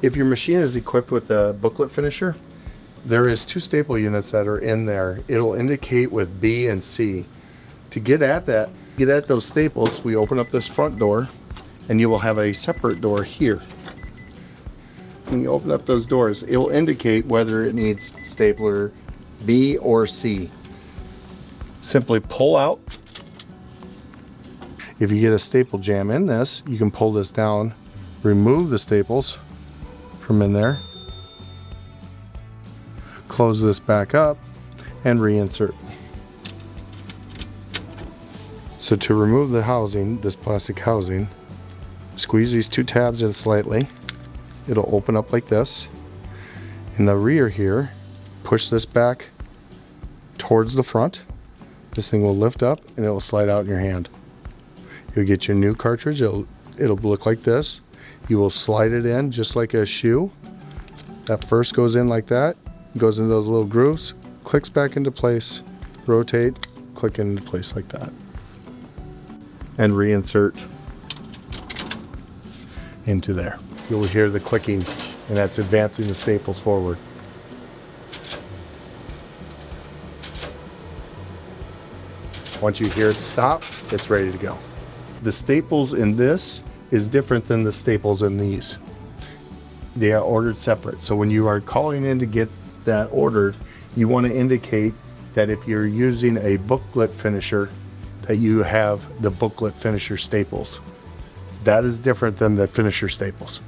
If your machine is equipped with a booklet finisher, there is 2 staple units that are in there. It'll indicate with B and C. To get at those staples, we open up this front door and you will have a separate door here. When you open up those doors, it will indicate whether it needs stapler B or C. Simply pull out. If you get a staple jam in this, you can pull this down, remove the staples from in there, close this back up, and reinsert. So to remove the housing, this plastic housing, squeeze these 2 tabs in slightly. It'll open up like this. In the rear here, push this back towards the front. This thing will lift up and it will slide out in your hand. You'll get your new cartridge. It'll look like this. You will slide it in just like a shoe. That first goes in like that, goes into those little grooves, clicks back into place, rotate, click into place like that, and reinsert into there. You'll hear the clicking, and that's advancing the staples forward. Once you hear it stop, it's ready to go. The staples in this is different than the staples in these. They are ordered separate. So when you are calling in to get that ordered, you want to indicate that if you're using a booklet finisher, that you have the booklet finisher staples. That is different than the finisher staples.